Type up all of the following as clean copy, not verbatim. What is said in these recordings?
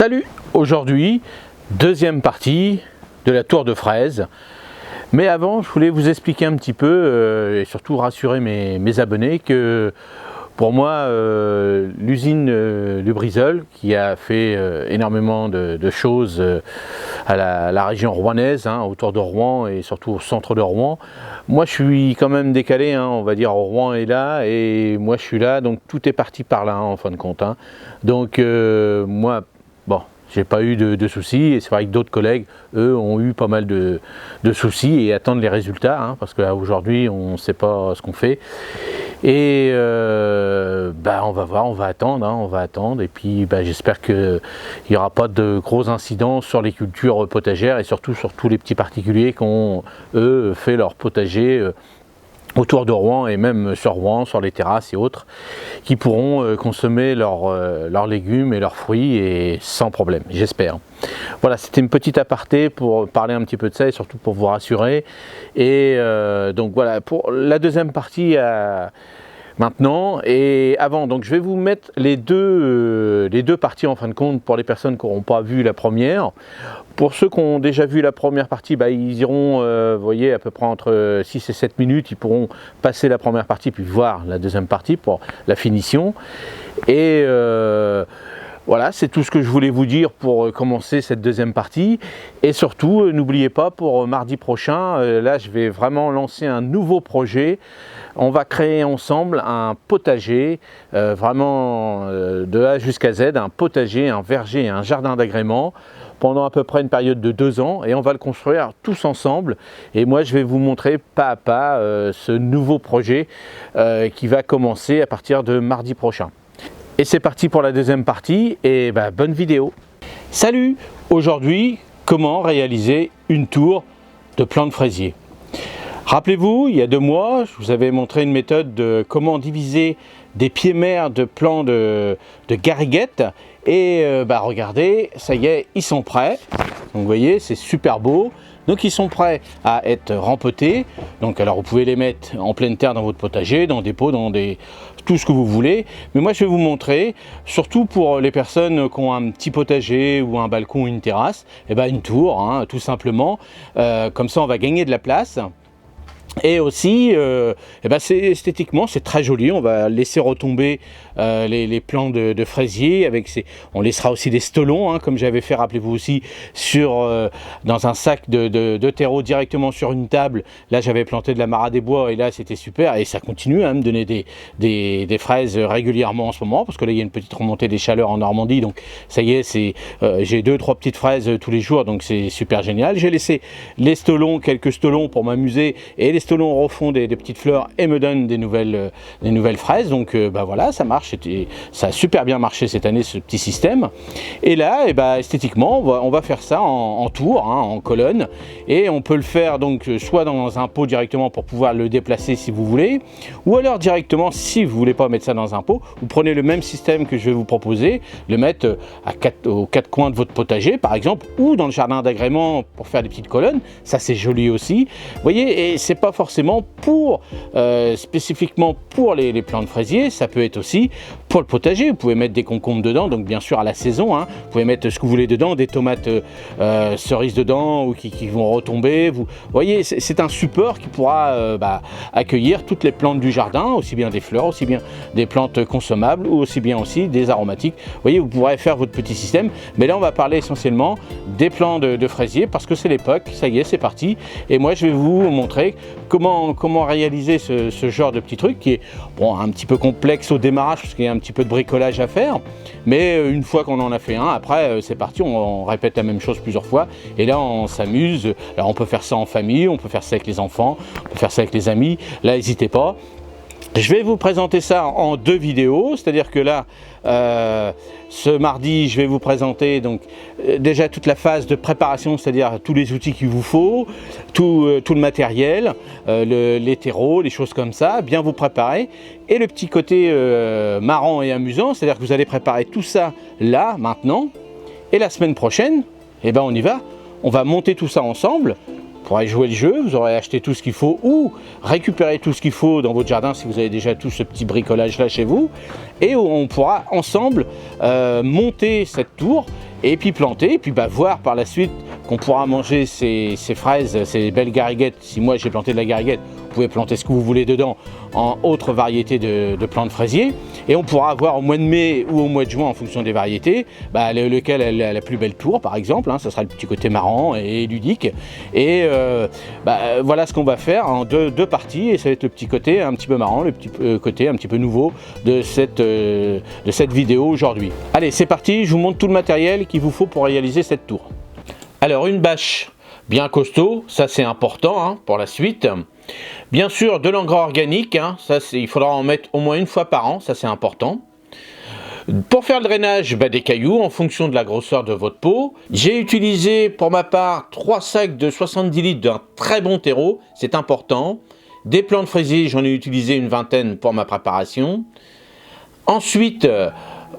Salut! Aujourd'hui, deuxième partie de la tour de fraises. Mais avant, je voulais vous expliquer un petit peu et surtout rassurer mes abonnés que pour moi, l'usine Lubrizol, qui a fait énormément de choses à la région rouennaise, autour de Rouen et surtout au centre de Rouen, moi je suis quand même décalé, on va dire, Rouen est là et moi je suis là, donc tout est parti par là en fin de compte. Donc moi, bon, j'ai pas eu de soucis, et c'est vrai que d'autres collègues, eux, ont eu pas mal de soucis et attendent les résultats, parce qu'aujourd'hui, on ne sait pas ce qu'on fait. Et on va voir, on va attendre, et puis j'espère qu'il n'y aura pas de gros incidents sur les cultures potagères et surtout sur tous les petits particuliers qui ont, eux, fait leur potager autour de Rouen et même sur Rouen, sur les terrasses et autres, qui pourront consommer leurs légumes et leurs fruits et sans problème, j'espère. Voilà, c'était une petite aparté pour parler un petit peu de ça et surtout pour vous rassurer. Et donc voilà, pour la deuxième partie maintenant et avant, donc je vais vous mettre les deux parties en fin de compte pour les personnes qui n'auront pas vu la première. Pour ceux qui ont déjà vu la première partie, ils iront, vous voyez, à peu près entre 6 et 7 minutes, ils pourront passer la première partie puis voir la deuxième partie pour la finition. Et voilà, c'est tout ce que je voulais vous dire pour commencer cette deuxième partie. Et surtout, n'oubliez pas, pour mardi prochain, là je vais vraiment lancer un nouveau projet. On va créer ensemble un potager, vraiment de A jusqu'à Z, un potager, un verger, un jardin d'agrément, pendant à peu près une période de 2 ans, et on va le construire tous ensemble. Et moi je vais vous montrer pas à pas ce nouveau projet qui va commencer à partir de mardi prochain. Et c'est parti pour la deuxième partie, et bonne vidéo. Salut! Aujourd'hui, comment réaliser une tour de plants de fraisier. Rappelez-vous, il y a 2 mois, je vous avais montré une méthode de comment diviser des pieds mères de plants de gariguette. Et regardez, ça y est, ils sont prêts. Donc vous voyez, c'est super beau. Donc ils sont prêts à être rempotés. Donc alors vous pouvez les mettre en pleine terre dans votre potager, dans des pots, tout ce que vous voulez. Mais moi je vais vous montrer, surtout pour les personnes qui ont un petit potager ou un balcon ou une terrasse, une tour, tout simplement. Comme ça on va gagner de la place. Et aussi, esthétiquement, c'est très joli. On va laisser retomber les plants de fraisier. On laissera aussi des stolons, comme j'avais fait, rappelez-vous aussi, dans un sac de terreau directement sur une table. Là, j'avais planté de la mare des bois et là, c'était super. Et ça continue à me donner des fraises régulièrement en ce moment, parce que là, il y a une petite remontée des chaleurs en Normandie. Donc, ça y est, j'ai 2-3 petites fraises tous les jours, donc c'est super génial. J'ai laissé les stolons, quelques stolons pour m'amuser, et les stolons refont des petites fleurs et me donnent des nouvelles fraises. Donc voilà, ça marche, ça a super bien marché cette année, ce petit système. Et là, esthétiquement, on va faire ça en tour, en colonne, et on peut le faire donc soit dans un pot directement pour pouvoir le déplacer si vous voulez, ou alors directement, si vous voulez pas mettre ça dans un pot, vous prenez le même système que je vais vous proposer, le mettre aux 4 coins de votre potager par exemple, ou dans le jardin d'agrément pour faire des petites colonnes. Ça c'est joli aussi, vous voyez. Et c'est pas forcément spécifiquement pour les plants de fraisier, ça peut être aussi pour le potager. Vous pouvez mettre des concombres dedans, donc bien sûr à la saison, vous pouvez mettre ce que vous voulez dedans, des tomates cerises dedans ou qui vont retomber. Vous voyez, c'est un support qui pourra accueillir toutes les plantes du jardin, aussi bien des fleurs, aussi bien des plantes consommables ou aussi bien aussi des aromatiques. Vous voyez, vous pourrez faire votre petit système, mais là on va parler essentiellement des plants de fraisier parce que c'est l'époque. Ça y est, c'est parti, et moi je vais vous montrer comment réaliser ce genre de petit truc qui est un petit peu complexe au démarrage parce qu'il y a un petit peu de bricolage à faire, mais une fois qu'on en a fait un, après c'est parti, on répète la même chose plusieurs fois et là on s'amuse. Alors on peut faire ça en famille, on peut faire ça avec les enfants, on peut faire ça avec les amis, là n'hésitez pas. Je vais vous présenter ça en 2 vidéos, c'est-à-dire que là, ce mardi, je vais vous présenter donc déjà toute la phase de préparation, c'est-à-dire tous les outils qu'il vous faut, tout le matériel, les terreaux, les choses comme ça, bien vous préparer. Et le petit côté marrant et amusant, c'est-à-dire que vous allez préparer tout ça là, maintenant, et la semaine prochaine, on y va, on va monter tout ça ensemble. Vous pourrez jouer le jeu, vous aurez acheté tout ce qu'il faut ou récupérer tout ce qu'il faut dans votre jardin si vous avez déjà tout ce petit bricolage là chez vous, et on pourra ensemble monter cette tour et puis planter, et puis voir par la suite qu'on pourra manger ces fraises, ces belles gariguettes. Si moi j'ai planté de la gariguette, vous pouvez planter ce que vous voulez dedans en autres variétés de plantes fraisiers, et on pourra avoir au mois de mai ou au mois de juin, en fonction des variétés, lequel a la plus belle tour par exemple, ça sera le petit côté marrant et ludique, et voilà ce qu'on va faire en deux parties, et ça va être le petit côté un petit peu marrant, le petit côté un petit peu nouveau de cette vidéo aujourd'hui. Allez, c'est parti, je vous montre tout le matériel qu'il vous faut pour réaliser cette tour. Alors, une bâche bien costaud, ça c'est important pour la suite. Bien sûr, de l'engrais organique, il faudra en mettre au moins une fois par an, ça c'est important. Pour faire le drainage, des cailloux en fonction de la grosseur de votre pot. J'ai utilisé pour ma part 3 sacs de 70 litres d'un très bon terreau, c'est important. Des plants de fraisier, j'en ai utilisé une vingtaine pour ma préparation. Ensuite,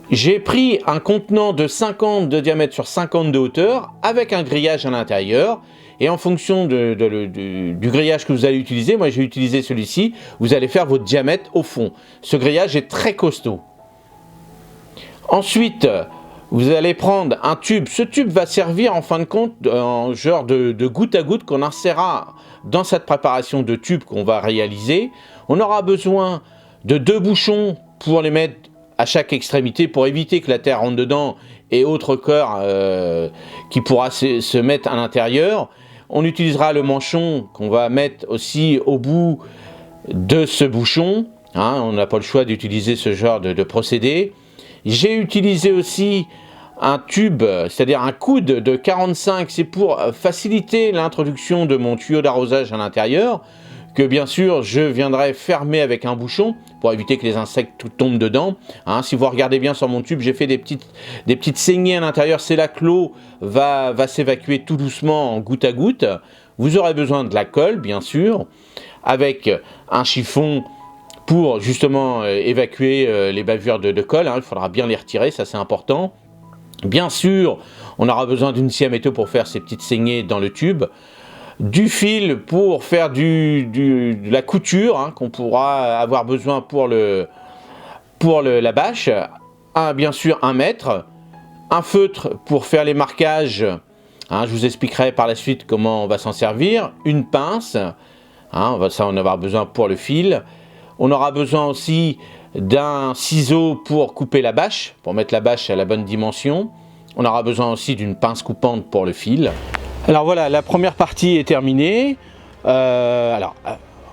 j'ai pris un contenant de 50 de diamètre sur 50 de hauteur avec un grillage à l'intérieur. Et en fonction du grillage que vous allez utiliser, moi j'ai utilisé celui-ci, vous allez faire votre diamètre au fond. Ce grillage est très costaud. Ensuite, vous allez prendre un tube. Ce tube va servir en fin de compte en genre de goutte à goutte qu'on insérera dans cette préparation de tube qu'on va réaliser. On aura besoin de 2 bouchons pour les mettre à chaque extrémité pour éviter que la terre rentre dedans et autre cœur qui pourra se mettre à l'intérieur. On utilisera le manchon qu'on va mettre aussi au bout de ce bouchon. On n'a pas le choix d'utiliser ce genre de procédé. J'ai utilisé aussi un tube, c'est-à-dire un coude de 45, c'est pour faciliter l'introduction de mon tuyau d'arrosage à l'intérieur, que bien sûr je viendrai fermer avec un bouchon pour éviter que les insectes tombent dedans. Si vous regardez bien sur mon tube, j'ai fait des petites saignées à l'intérieur, c'est là que l'eau va s'évacuer tout doucement en goutte à goutte. Vous aurez besoin de la colle bien sûr, avec un chiffon pour justement évacuer les bavures de colle, il faudra bien les retirer, ça c'est important. Bien sûr, on aura besoin d'une scie à métaux pour faire ces petites saignées dans le tube. Du fil pour faire de la couture qu'on pourra avoir besoin pour la bâche. Bien sûr un mètre. Un feutre pour faire les marquages. Je vous expliquerai par la suite comment on va s'en servir. Une pince. On va en avoir besoin pour le fil. On aura besoin aussi d'un ciseau pour couper la bâche, pour mettre la bâche à la bonne dimension. On aura besoin aussi d'une pince coupante pour le fil. Alors voilà, la première partie est terminée.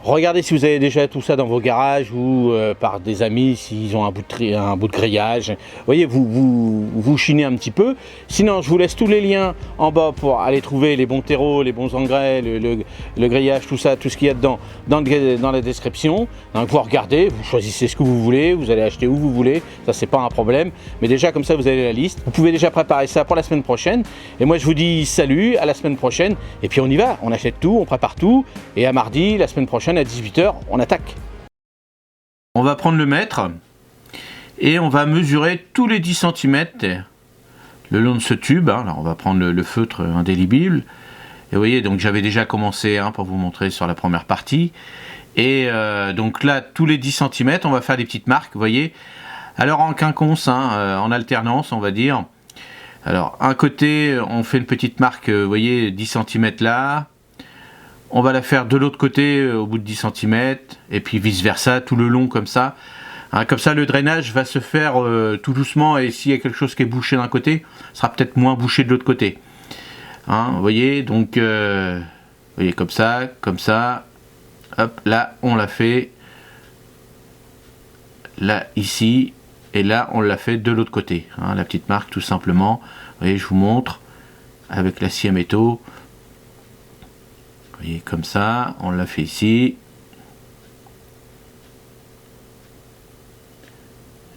Regardez si vous avez déjà tout ça dans vos garages ou par des amis, s'ils ont un bout de grillage. Vous voyez, vous chinez un petit peu. Sinon, je vous laisse tous les liens en bas pour aller trouver les bons terreaux, les bons engrais, le grillage, tout ça, tout ce qu'il y a dedans dans la description. Donc vous regardez, vous choisissez ce que vous voulez, vous allez acheter où vous voulez, ça c'est pas un problème. Mais déjà comme ça, vous avez la liste. Vous pouvez déjà préparer ça pour la semaine prochaine. Et moi, je vous dis salut, à la semaine prochaine. Et puis on y va, on achète tout, on prépare tout. Et à mardi, la semaine prochaine, à 18 h, on attaque. On va prendre le mètre et on va mesurer tous les 10 cm le long de ce tube. Alors on va prendre le feutre indélébile. Et vous voyez, donc j'avais déjà commencé pour vous montrer sur la première partie. Et donc là, tous les 10 cm, on va faire des petites marques, vous voyez. Alors en quinconce, en alternance, on va dire. Alors un côté, on fait une petite marque, vous voyez, 10 cm là. On va la faire de l'autre côté au bout de 10 cm et puis vice versa tout le long comme ça. Comme ça le drainage va se faire tout doucement et s'il y a quelque chose qui est bouché d'un côté, ce sera peut-être moins bouché de l'autre côté. Vous voyez, donc vous voyez comme ça, hop, là on l'a fait, là ici, et là on l'a fait de l'autre côté. La petite marque tout simplement, vous voyez, je vous montre avec la scie à métaux. Vous voyez, comme ça, on l'a fait ici.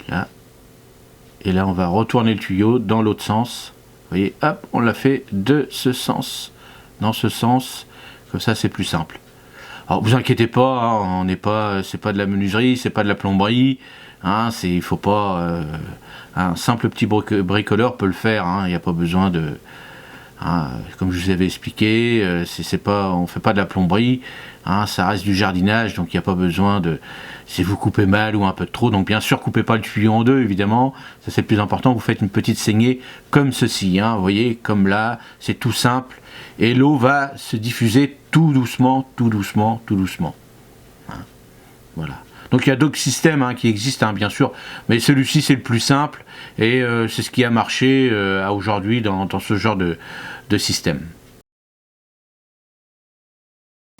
Là. Et là, on va retourner le tuyau dans l'autre sens. Vous voyez, hop, on l'a fait de ce sens, dans ce sens. Comme ça, c'est plus simple. Alors, vous inquiétez pas, on n'est pas, c'est pas de la menuiserie, c'est pas de la plomberie. Il faut pas, un simple petit bricoleur peut le faire. Il n'y a pas besoin de Hein, comme je vous avais expliqué, on ne fait pas de la plomberie, hein, ça reste du jardinage, donc il n'y a pas besoin de... Si vous coupez mal ou un peu trop, donc bien sûr coupez pas le tuyau en deux évidemment, ça c'est le plus important, vous faites une petite saignée comme ceci, hein, vous voyez, comme là, c'est tout simple, et l'eau va se diffuser tout doucement, tout doucement, tout doucement. Hein, voilà. Donc il y a d'autres systèmes qui existent, hein, bien sûr, mais celui-ci c'est le plus simple et c'est ce qui a marché aujourd'hui dans ce genre de système.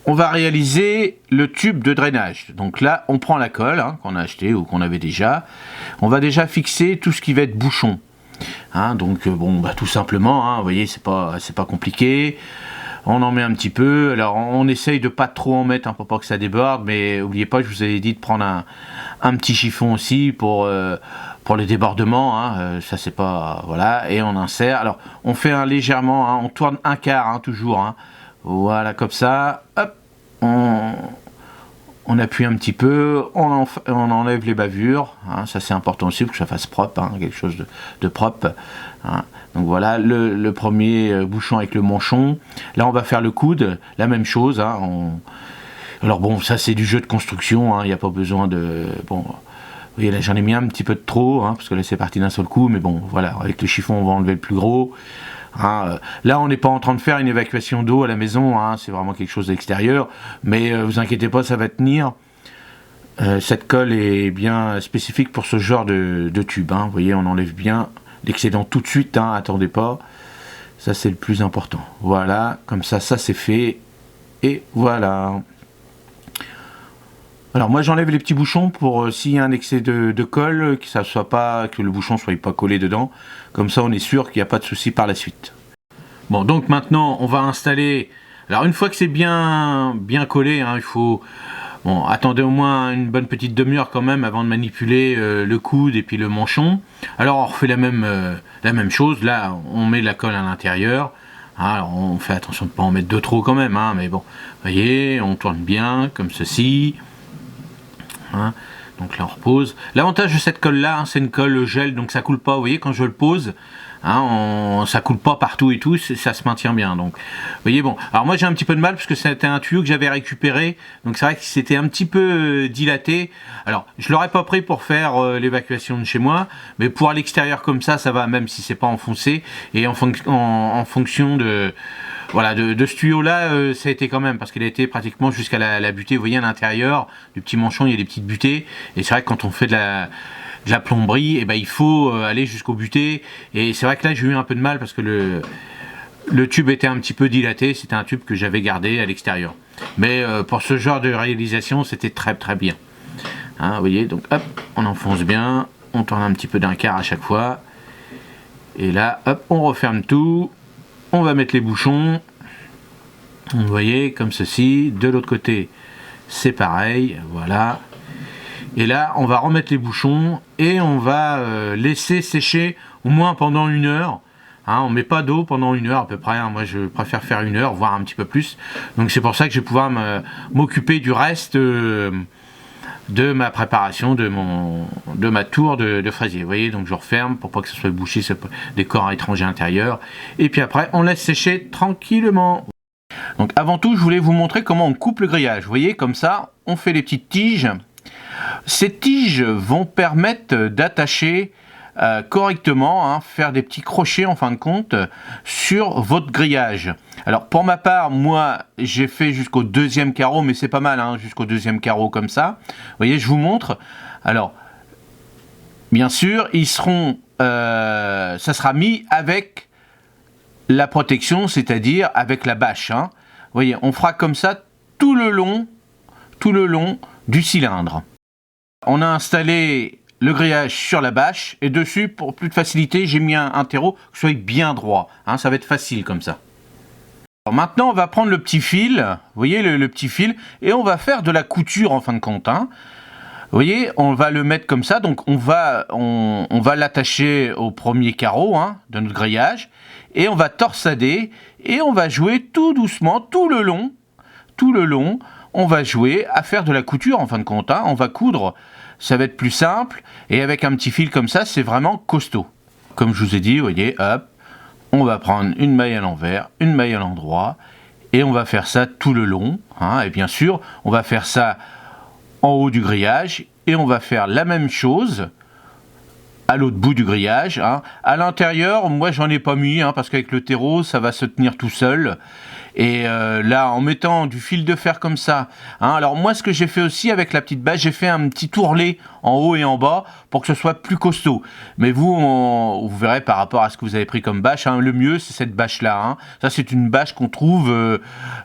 On va réaliser le tube de drainage. Donc là, on prend la colle qu'on a acheté ou qu'on avait déjà. On va déjà fixer tout ce qui va être bouchon. Hein, donc bon, tout simplement, vous voyez, c'est pas compliqué. On en met un petit peu, alors on essaye de pas trop en mettre pour pas que ça déborde, mais n'oubliez pas, je vous avais dit de prendre un petit chiffon aussi pour les débordements, ça c'est pas, voilà, et on insère, alors on fait légèrement, on tourne un quart toujours, voilà comme ça, hop, on appuie un petit peu, on enlève les bavures, ça c'est important aussi pour que ça fasse propre, quelque chose de propre. Donc voilà le premier bouchon avec le manchon. Là on va faire le coude, la même chose. Alors bon, ça c'est du jeu de construction, il n'y a pas besoin de... Bon, vous voyez là j'en ai mis un petit peu de trop, parce que là c'est parti d'un seul coup, mais bon voilà, avec le chiffon on va enlever le plus gros. Là on n'est pas en train de faire une évacuation d'eau à la maison, c'est vraiment quelque chose d'extérieur, mais vous inquiétez pas, ça va tenir. Cette colle est bien spécifique pour ce genre de tube, vous voyez, on enlève bien l'excédent tout de suite, attendez pas, ça c'est le plus important. Voilà, comme ça c'est fait, et voilà. Alors moi j'enlève les petits bouchons pour s'il y a un excès de colle, que le bouchon soit pas collé dedans, comme ça on est sûr qu'il n'y a pas de souci par la suite. Bon, donc maintenant on va installer, alors une fois que c'est bien collé, il faut... Bon, attendez au moins une bonne petite demi-heure quand même avant de manipuler le coude et puis le manchon. Alors on refait la même chose, là on met de la colle à l'intérieur. Alors on fait attention de ne pas en mettre de trop quand même, mais bon, vous voyez, on tourne bien comme ceci. Donc là on repose. L'avantage de cette colle là, c'est une colle gel, donc ça coule pas, vous voyez, quand je le pose, ça coule pas partout et tout, ça se maintient bien. Donc vous voyez, bon, alors moi j'ai un petit peu de mal parce que c'était un tuyau que j'avais récupéré, donc c'est vrai que c'était un petit peu dilaté. Alors je l'aurais pas pris pour faire l'évacuation de chez moi, mais pour à l'extérieur comme ça va, même si c'est pas enfoncé. Et en fonction de... Voilà, de ce tuyau-là, ça a été quand même, parce qu'il a été pratiquement jusqu'à la butée. Vous voyez, à l'intérieur du petit manchon, il y a des petites butées. Et c'est vrai que quand on fait de la plomberie, il faut aller jusqu'au butée. Et c'est vrai que là, j'ai eu un peu de mal, parce que le tube était un petit peu dilaté. C'était un tube que j'avais gardé à l'extérieur. Mais pour ce genre de réalisation, c'était très très bien. Vous voyez, donc hop, on enfonce bien. On tourne un petit peu d'un quart à chaque fois. Et là, hop, on referme tout. On va mettre les bouchons, vous voyez, comme ceci. De l'autre côté, c'est pareil, voilà. Et là, on va remettre les bouchons et on va laisser sécher au moins pendant 1 heure. On ne met pas d'eau pendant 1 heure à peu près. Moi, je préfère faire 1 heure, voire un petit peu plus. Donc c'est pour ça que je vais pouvoir m'occuper du reste de ma préparation, de ma tour de fraisier. Vous voyez, donc je referme pour pas que ce soit bouché, des corps étrangers intérieurs. Et puis après, on laisse sécher tranquillement. Donc avant tout, je voulais vous montrer comment on coupe le grillage. Vous voyez, comme ça, on fait les petites tiges. Ces tiges vont permettre d'attacher correctement, faire des petits crochets en fin de compte sur votre grillage. Alors pour ma part, moi j'ai fait jusqu'au 2e carreau, mais c'est pas mal, jusqu'au 2e carreau comme ça. Vous voyez, je vous montre. Alors bien sûr, ils seront, ça sera mis avec la protection, c'est-à-dire avec la bâche. Vous voyez, on fera comme ça tout le long du cylindre. On a installé le grillage sur la bâche et dessus, pour plus de facilité, j'ai mis un terreau qui soit bien droit. Ça va être facile comme ça. Alors maintenant, on va prendre le petit fil, vous voyez le petit fil, et on va faire de la couture en fin de compte. Vous voyez, on va le mettre comme ça, donc on va l'attacher au premier carreau de notre grillage, et on va torsader, et on va jouer tout doucement, tout le long, on va jouer à faire de la couture en fin de compte. On va coudre, ça va être plus simple, et avec un petit fil comme ça, c'est vraiment costaud. Comme je vous ai dit, vous voyez, hop, on va prendre une maille à l'envers, une maille à l'endroit, et on va faire ça tout le long, hein, et bien sûr, on va faire ça en haut du grillage, et on va faire la même chose à l'autre bout du grillage. Hein. À l'intérieur, moi j'en ai pas mis, hein, parce qu'avec le terreau, ça va se tenir tout seul. Et là, en mettant du fil de fer comme ça, hein, alors moi ce que j'ai fait aussi avec la petite bâche, j'ai fait un petit tourlet en haut et en bas pour que ce soit plus costaud. Mais vous, vous verrez par rapport à ce que vous avez pris comme bâche, hein, le mieux c'est cette bâche là. Hein. Ça c'est une bâche qu'on trouve,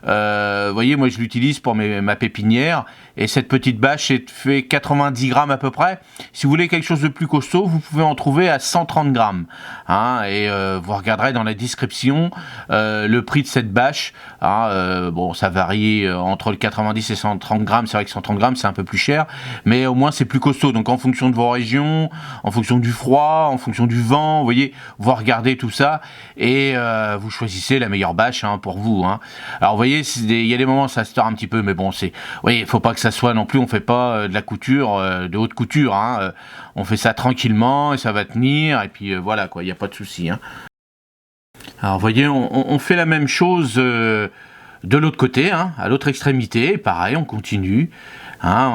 vous voyez, moi je l'utilise pour ma pépinière. Et cette petite bâche fait 90 grammes à peu près. Si vous voulez quelque chose de plus costaud, vous pouvez en trouver à 130 grammes. Hein, et vous regarderez dans la description le prix de cette bâche. Hein, bon, ça varie entre le 90 et 130 grammes. C'est vrai que 130 grammes, c'est un peu plus cher. Mais au moins, c'est plus costaud. Donc, en fonction de vos régions, en fonction du froid, en fonction du vent, vous voyez, vous regardez tout ça. Et vous choisissez la meilleure bâche, hein, pour vous. Hein. Alors, vous voyez, il y a des moments où ça se tord un petit peu. Mais bon, vous voyez, il ne faut pas que ça soit non plus, on fait pas de la couture, de haute couture, hein, on fait ça tranquillement et ça va tenir, et puis voilà quoi, il n'y a pas de souci. Hein. Alors vous voyez, on fait la même chose de l'autre côté, hein, à l'autre extrémité, pareil, on continue, hein,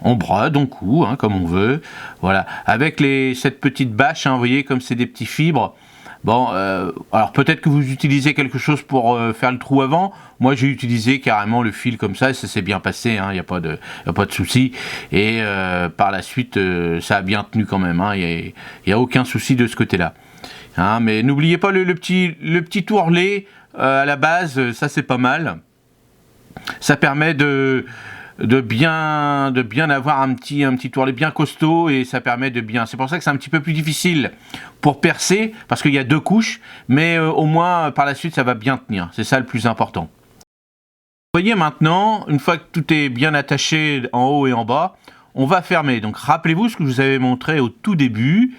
on brode, on coud, hein, comme on veut, voilà, avec cette petite bâche, hein, vous voyez, comme c'est des petits fibres. Bon, alors peut-être que vous utilisez quelque chose pour faire le trou avant. Moi, j'ai utilisé carrément le fil comme ça et ça s'est bien passé. Il n'y a pas de souci. Et par la suite, ça a bien tenu quand même. Il n'y a aucun souci de ce côté-là. Hein, mais n'oubliez pas le petit tourlet à la base. Ça, c'est pas mal. Ça permet de bien avoir un petit tourlet bien costaud et ça permet de bien. C'est pour ça que c'est un petit peu plus difficile pour percer parce qu'il y a 2 couches, mais au moins par la suite ça va bien tenir. C'est ça le plus important. Vous voyez maintenant, une fois que tout est bien attaché en haut et en bas, on va fermer. Donc rappelez-vous ce que je vous avais montré au tout début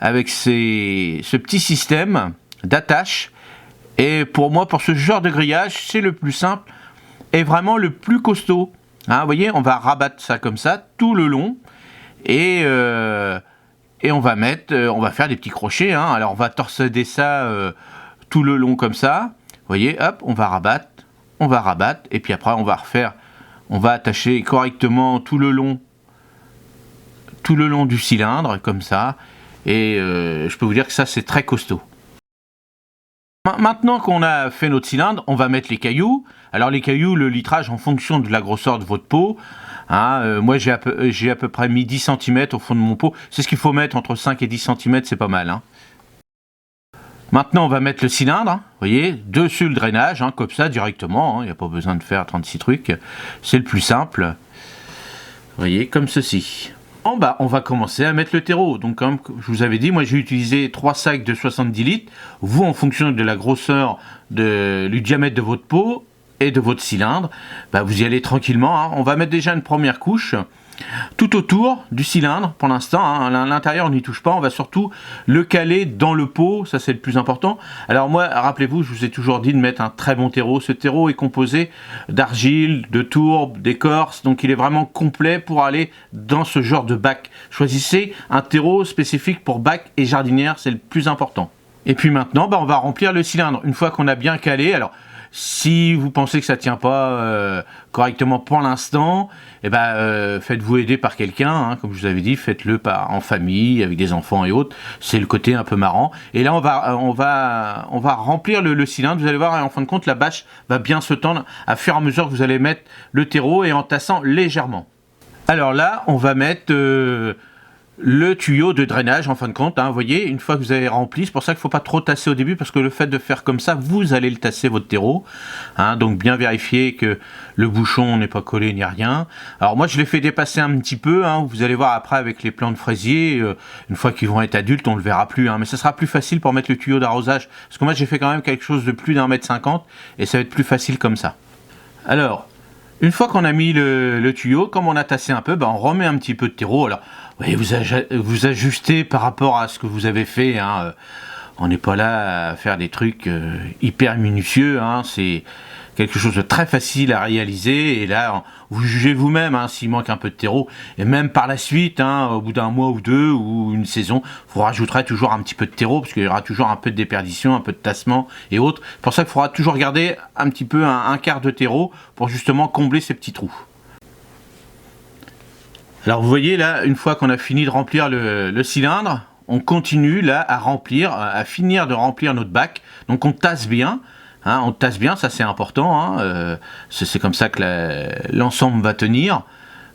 avec ce petit système d'attache. Et pour moi, pour ce genre de grillage, c'est le plus simple et vraiment le plus costaud. Hein, vous voyez, on va rabattre ça comme ça tout le long et on va faire des petits crochets. Hein. Alors on va torsader ça tout le long comme ça. Vous voyez, hop, on va rabattre et puis après on va attacher correctement tout le long du cylindre comme ça. Et je peux vous dire que ça c'est très costaud. Maintenant qu'on a fait notre cylindre, on va mettre les cailloux. Alors les cailloux, le litrage en fonction de la grosseur de votre pot. Hein, moi j'ai à peu près mis 10 cm au fond de mon pot. C'est ce qu'il faut mettre entre 5 et 10 cm, c'est pas mal. Hein. Maintenant on va mettre le cylindre, hein, vous voyez, dessus le drainage, hein, comme ça directement. Il n'y a pas besoin de faire 36 trucs. C'est le plus simple. Vous voyez, comme ceci. Bon, bah, on va commencer à mettre le terreau. Donc, comme je vous avais dit, moi j'ai utilisé 3 sacs de 70 litres. Vous, en fonction de la grosseur du diamètre de votre pot et de votre cylindre, bah, vous y allez tranquillement. Hein. On va mettre déjà une première couche tout autour du cylindre pour l'instant. Hein. À l'intérieur, on n'y touche pas. On va surtout le caler dans le pot. Ça, c'est le plus important. Alors moi, rappelez-vous, je vous ai toujours dit de mettre un très bon terreau. Ce terreau est composé d'argile, de tourbe, d'écorce. Donc, il est vraiment complet pour aller dans ce genre de bac. Choisissez un terreau spécifique pour bac et jardinière. C'est le plus important. Et puis maintenant, bah, on va remplir le cylindre. Une fois qu'on a bien calé, alors si vous pensez que ça ne tient pas correctement pour l'instant, eh ben, faites-vous aider par quelqu'un, hein, comme je vous avais dit, faites-le en famille, avec des enfants et autres, c'est le côté un peu marrant. Et là, on va remplir le cylindre, vous allez voir, en fin de compte, la bâche va bien se tendre à fur et à mesure que vous allez mettre le terreau et en tassant légèrement. Alors là, on va mettre le tuyau de drainage en fin de compte, hein, vous voyez, une fois que vous avez rempli, c'est pour ça qu'il ne faut pas trop tasser au début parce que le fait de faire comme ça, vous allez le tasser votre terreau, hein, donc bien vérifier que le bouchon n'est pas collé ni rien. Alors moi je l'ai fait dépasser un petit peu, hein, vous allez voir après avec les plants de fraisier, une fois qu'ils vont être adultes on ne le verra plus, hein, mais ça sera plus facile pour mettre le tuyau d'arrosage, parce que moi j'ai fait quand même quelque chose de plus d'1,50 m et ça va être plus facile comme ça. Alors, une fois qu'on a mis le tuyau, comme on a tassé un peu, ben on remet un petit peu de terreau. Alors, oui, vous ajustez par rapport à ce que vous avez fait. Hein. On n'est pas là à faire des trucs hyper minutieux. Hein. quelque chose de très facile à réaliser. Et là, vous jugez vous-même hein, s'il manque un peu de terreau. Et même par la suite, hein, au bout d'un mois ou deux ou une saison, vous rajouterez toujours un petit peu de terreau parce qu'il y aura toujours un peu de déperdition, un peu de tassement et autres. C'est pour ça qu'il faudra toujours garder un petit peu un quart de terreau pour justement combler ces petits trous. Alors vous voyez là, une fois qu'on a fini de remplir le cylindre, on continue là à remplir, à finir de remplir notre bac. Donc on tasse bien, hein, on tasse bien, ça c'est important. Hein, c'est comme ça que l'ensemble va tenir.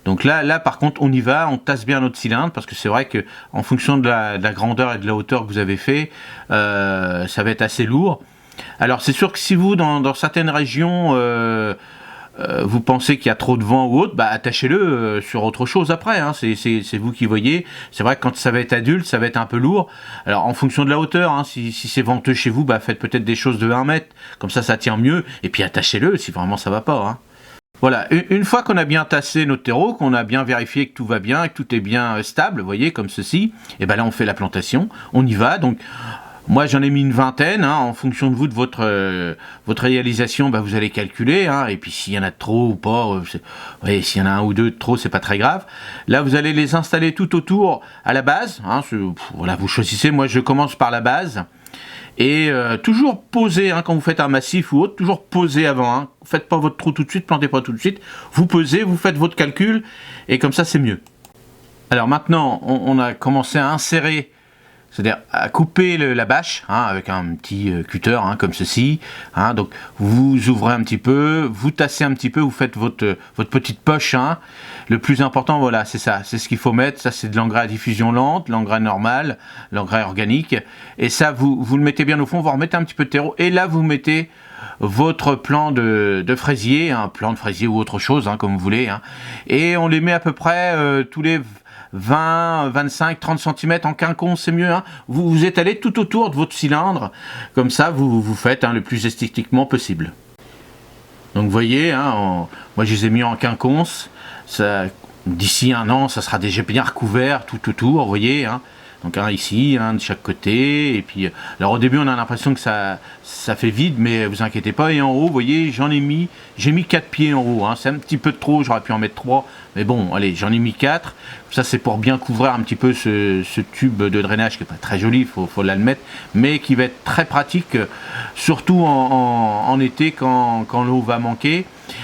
Donc là par contre on y va, on tasse bien notre cylindre parce que c'est vrai que en fonction de la grandeur et de la hauteur que vous avez fait, ça va être assez lourd. Alors c'est sûr que si vous dans certaines régions vous pensez qu'il y a trop de vent ou autre, bah attachez-le sur autre chose après, hein. C'est vous qui voyez. C'est vrai que quand ça va être adulte, ça va être un peu lourd. Alors en fonction de la hauteur, hein, si c'est venteux chez vous, bah faites peut-être des choses de 1 mètre, comme ça tient mieux, et puis attachez-le si vraiment ça va pas. Hein. Voilà, une fois qu'on a bien tassé notre terreau, qu'on a bien vérifié que tout va bien, que tout est bien stable, vous voyez, comme ceci, et ben là on fait la plantation, on y va, donc... Moi j'en ai mis une vingtaine, hein, en fonction de vous, de votre réalisation, bah, vous allez calculer, hein, et puis s'il y en a de trop ou pas, ouais, s'il y en a un ou deux de trop, c'est pas très grave. Là vous allez les installer tout autour à la base, hein, voilà, vous choisissez, moi je commence par la base, et toujours poser, hein, quand vous faites un massif ou autre, toujours poser avant, hein. Faites pas votre trou tout de suite, plantez pas tout de suite, vous pesez, vous faites votre calcul, et comme ça c'est mieux. Alors maintenant, on a commencé à insérer, c'est-à-dire à couper la bâche hein, avec un petit cutter hein, comme ceci. Hein, donc vous ouvrez un petit peu, vous tassez un petit peu, vous faites votre petite poche. Hein. Le plus important, voilà, c'est ça, c'est ce qu'il faut mettre. Ça, c'est de l'engrais à diffusion lente, l'engrais normal, l'engrais organique. Et ça, vous le mettez bien au fond, vous remettez un petit peu de terreau. Et là, vous mettez votre plan de fraisier, un plan de fraisier ou autre chose, hein, comme vous voulez. Hein. Et on les met à peu près tous les 20, 25, 30 cm en quinconce, c'est mieux. Hein. Vous étalez tout autour de votre cylindre, comme ça vous faites hein, le plus esthétiquement possible. Donc vous voyez, hein, moi je les ai mis en quinconce, d'ici 1 an ça sera déjà bien recouvert tout autour, vous voyez. Hein. Donc un ici, un de chaque côté, et puis alors au début on a l'impression que ça fait vide, mais vous inquiétez pas. Et en haut, vous voyez, j'ai mis 4 pieds en haut, hein. C'est un petit peu de trop, j'aurais pu en mettre 3, mais bon, allez, j'en ai mis 4. Ça c'est pour bien couvrir un petit peu ce tube de drainage qui est pas très joli, faut l'admettre, mais qui va être très pratique, surtout en été quand l'eau va manquer.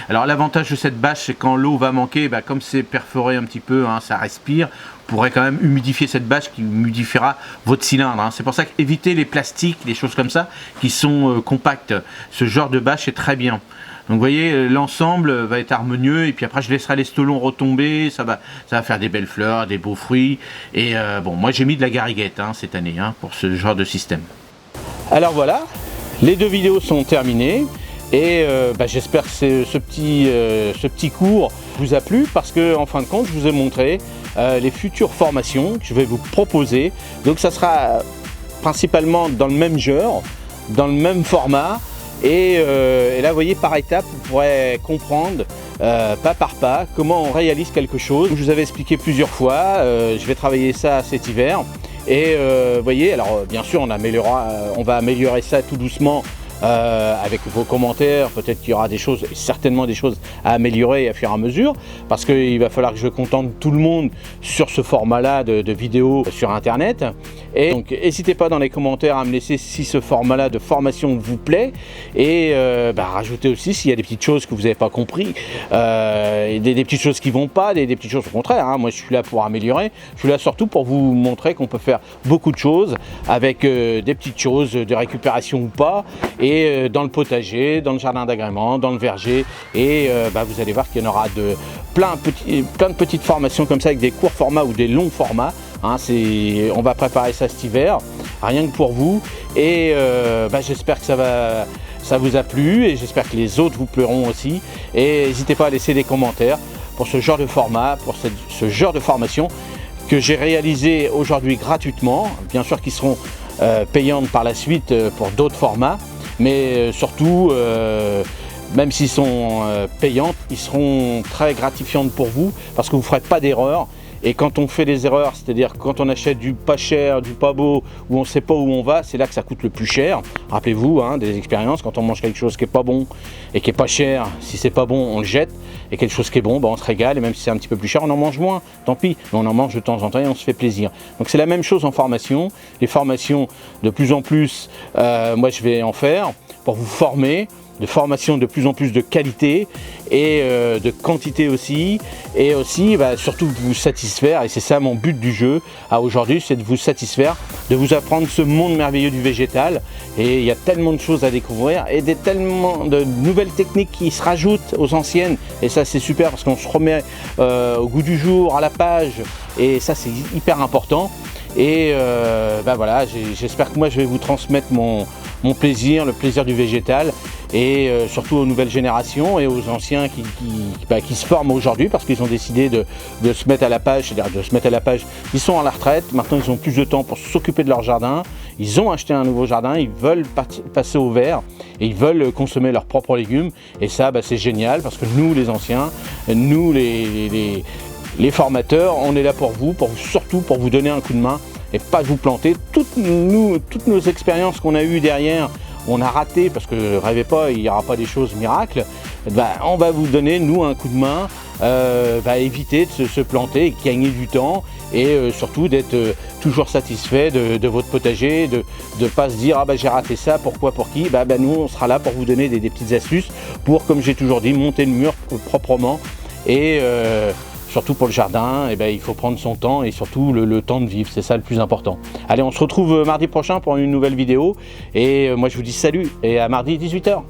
Alors l'avantage de cette bâche, c'est quand l'eau va manquer, bah, comme c'est perforé un petit peu, hein, ça respire. Vous pourrez quand même humidifier cette bâche qui humidifiera votre cylindre. Hein. C'est pour ça qu'évitez les plastiques, les choses comme ça, qui sont compactes. Ce genre de bâche est très bien. Donc vous voyez, l'ensemble va être harmonieux, et puis après je laisserai les stolons retomber, ça va faire des belles fleurs, des beaux fruits. Et bon, moi j'ai mis de la gariguette hein, cette année hein, pour ce genre de système. Alors voilà, les 2 vidéos sont terminées. Et j'espère que ce petit cours vous a plu, parce que en fin de compte je vous ai montré les futures formations que je vais vous proposer. Donc ça sera principalement dans le même genre, dans le même format, et là vous voyez, par étapes vous pourrez comprendre pas par pas comment on réalise quelque chose. Je vous avais expliqué plusieurs fois, je vais travailler ça cet hiver, et vous voyez, alors bien sûr on va améliorer ça tout doucement. Avec vos commentaires, peut-être qu'il y aura des choses, certainement des choses à améliorer à fur et à mesure, parce qu'il va falloir que je contente tout le monde sur ce format-là de vidéo sur internet. Et donc n'hésitez pas dans les commentaires à me laisser si ce format-là de formation vous plaît, et rajoutez aussi s'il y a des petites choses que vous n'avez pas compris, des petites choses qui vont pas, des petites choses au contraire. Hein. Moi je suis là pour améliorer, je suis là surtout pour vous montrer qu'on peut faire beaucoup de choses avec des petites choses de récupération ou pas. Et dans le potager, dans le jardin d'agrément, dans le verger, et vous allez voir qu'il y en aura plein de petites formations comme ça, avec des courts formats ou des longs formats. Hein, on va préparer ça cet hiver, rien que pour vous, et j'espère que ça vous a plu, et j'espère que les autres vous plairont aussi. Et n'hésitez pas à laisser des commentaires pour ce genre de format, pour ce genre de formation que j'ai réalisé aujourd'hui gratuitement, bien sûr qu'ils seront payantes par la suite pour d'autres formats. Mais surtout, même s'ils sont payantes, ils seront très gratifiantes pour vous, parce que vous ne ferez pas d'erreur, Et quand on fait des erreurs, c'est-à-dire quand on achète du pas cher, du pas beau, où on ne sait pas où on va, c'est là que ça coûte le plus cher. Rappelez-vous des expériences, quand on mange quelque chose qui n'est pas bon et qui n'est pas cher, si c'est pas bon, on le jette. Et quelque chose qui est bon, on se régale, et même si c'est un petit peu plus cher, on en mange moins, tant pis, mais on en mange de temps en temps et on se fait plaisir. Donc c'est la même chose en formation. Les formations, de plus en plus, moi je vais en faire pour vous former, de formation de plus en plus de qualité et de quantité aussi, et aussi surtout vous satisfaire, et c'est ça mon but du jeu aujourd'hui, c'est de vous satisfaire, de vous apprendre ce monde merveilleux du végétal. Et il y a tellement de choses à découvrir et tellement de nouvelles techniques qui se rajoutent aux anciennes, et ça c'est super parce qu'on se remet au goût du jour, à la page, et ça c'est hyper important. Et voilà, j'espère que moi je vais vous transmettre mon plaisir, le plaisir du végétal, et surtout aux nouvelles générations et aux anciens qui se forment aujourd'hui parce qu'ils ont décidé de se mettre à la page, c'est-à-dire de se mettre à la page. Ils sont à la retraite, maintenant ils ont plus de temps pour s'occuper de leur jardin, ils ont acheté un nouveau jardin, ils veulent passer au vert et ils veulent consommer leurs propres légumes, et ça c'est génial parce que nous les anciens, nous les formateurs, on est là pour vous, surtout pour vous donner un coup de main et pas vous planter. Toutes nos expériences qu'on a eues derrière, on a raté parce que rêvez pas, il n'y aura pas des choses miracles. On va vous donner nous un coup de main, éviter de se planter et gagner du temps, et surtout d'être toujours satisfait de votre potager, de ne pas se dire j'ai raté ça, pourquoi, pour qui. Nous on sera là pour vous donner des petites astuces pour, comme j'ai toujours dit, monter le mur proprement, et surtout pour le jardin, il faut prendre son temps et surtout le temps de vivre, c'est ça le plus important. Allez, on se retrouve mardi prochain pour une nouvelle vidéo, et moi je vous dis salut et à mardi 18 h.